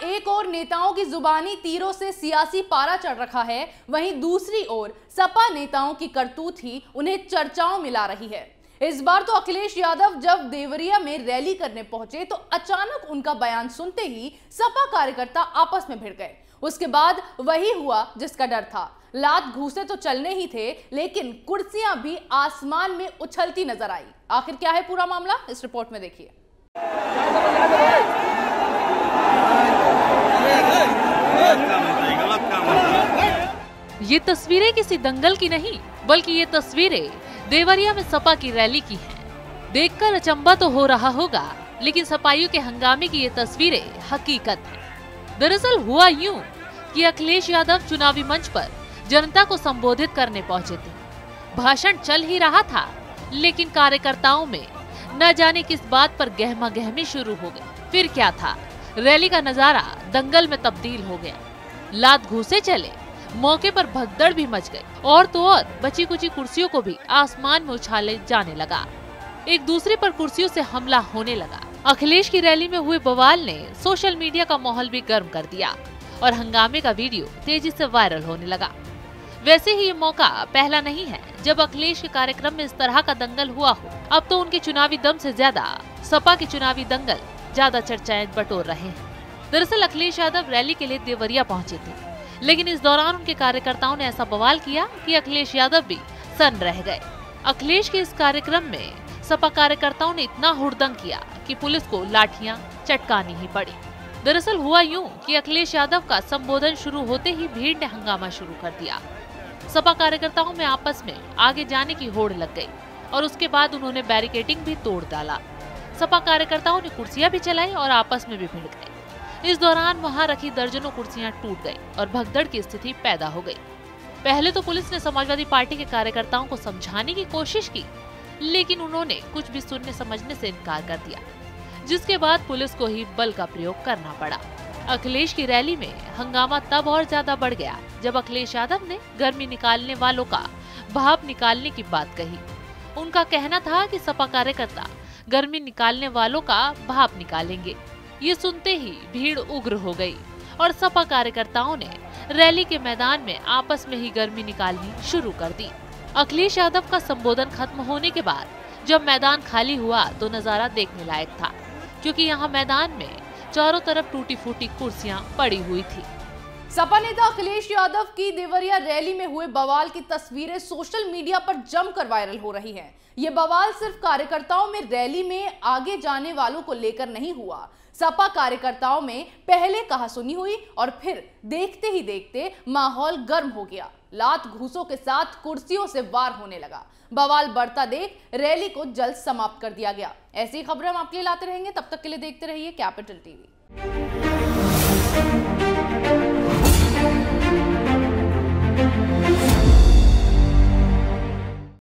एक ओर नेताओं की जुबानी तीरों से सियासी पारा चढ़ रखा है, वहीं दूसरी ओर सपा नेताओं की करतूत ही उन्हें चर्चाओं में ला रही है। इस बार तो अखिलेश यादव जब देवरिया में रैली करने पहुंचे तो अचानक उनका बयान सुनते ही सपा कार्यकर्ता आपस में भिड़ गए। उसके बाद वही हुआ जिसका डर था। लात घूसे तो चलने ही थे, लेकिन कुर्सियां भी आसमान में उछलती नजर आई। आखिर क्या है पूरा मामला, इस रिपोर्ट में देखिए। ये तस्वीरें किसी दंगल की नहीं, बल्कि ये तस्वीरें देवरिया में सपा की रैली की हैं। देखकर अचंभा तो हो रहा होगा, लेकिन सपाइयों के हंगामे की ये तस्वीरें हकीकत हैं। दरअसल हुआ यूं कि अखिलेश यादव चुनावी मंच पर जनता को संबोधित करने पहुंचे थे। भाषण चल ही रहा था, लेकिन कार्यकर्ताओं में न जाने किस बात पर गहमा गहमी शुरू हो गई। फिर क्या था, रैली का नजारा दंगल में तब्दील हो गया। लात घूसे चले, मौके पर भगदड़ भी मच गई और तो और बची कुची कुर्सियों को भी आसमान में उछाले जाने लगा। एक दूसरे पर कुर्सियों से हमला होने लगा। अखिलेश की रैली में हुए बवाल ने सोशल मीडिया का माहौल भी गर्म कर दिया और हंगामे का वीडियो तेजी से वायरल होने लगा। वैसे ही ये मौका पहला नहीं है जब अखिलेश के कार्यक्रम में इस तरह का दंगल हुआ हो। अब तो उनके चुनावी दम से ज्यादा सपा के चुनावी दंगल ज्यादा चर्चाएं बटोर रहे हैं। दरअसल अखिलेश यादव रैली के लिए देवरिया पहुंचे थे, लेकिन इस दौरान उनके कार्यकर्ताओं ने ऐसा बवाल किया कि अखिलेश यादव भी सन्न रह गए। अखिलेश के इस कार्यक्रम में सपा कार्यकर्ताओं ने इतना हुड़दंग किया कि पुलिस को लाठियां चटकानी ही पड़ी। दरअसल हुआ यूं कि अखिलेश यादव का संबोधन शुरू होते ही भीड़ ने हंगामा शुरू कर दिया। सपा कार्यकर्ताओं में आपस में आगे जाने की होड़ लग गई और उसके बाद उन्होंने बैरिकेडिंग भी तोड़ डाला। सपा कार्यकर्ताओं ने कुर्सियां भी चलाई और आपस में भी भिड़ गए। इस दौरान वहां रखी दर्जनों कुर्सियां टूट गई और भगदड़ की स्थिति पैदा हो गई। पहले तो पुलिस ने समाजवादी पार्टी के कार्यकर्ताओं को समझाने की कोशिश की, लेकिन उन्होंने कुछ भी सुनने समझने से इनकार कर दिया, जिसके बाद पुलिस को ही बल का प्रयोग करना पड़ा। अखिलेश की रैली में हंगामा तब और ज्यादा बढ़ गया जब अखिलेश यादव ने गर्मी निकालने वालों का भाप निकालने की बात कही। उनका कहना था कि सपा कार्यकर्ता गर्मी निकालने वालों का भाप निकालेंगे। ये सुनते ही भीड़ उग्र हो गई और सपा कार्यकर्ताओं ने रैली के मैदान में आपस में ही गर्मी निकालनी शुरू कर दी। अखिलेश यादव का संबोधन खत्म होने के बाद जब मैदान खाली हुआ तो नजारा देखने लायक था, क्योंकि यहाँ मैदान में चारों तरफ टूटी फूटी कुर्सियां पड़ी हुई थी। सपा नेता अखिलेश यादव की देवरिया रैली में हुए बवाल की तस्वीरें सोशल मीडिया पर जमकर वायरल हो रही हैं। ये बवाल सिर्फ कार्यकर्ताओं में रैली में आगे जाने वालों को लेकर नहीं हुआ। सपा कार्यकर्ताओं में पहले कहासुनी हुई और फिर देखते ही देखते माहौल गर्म हो गया। लात घूसों के साथ कुर्सियों से वार होने लगा। बवाल बढ़ता देख रैली को जल्द समाप्त कर दिया गया। ऐसी खबरें हम आपके लिए लाते रहेंगे, तब तक के लिए देखते रहिए कैपिटल टीवी।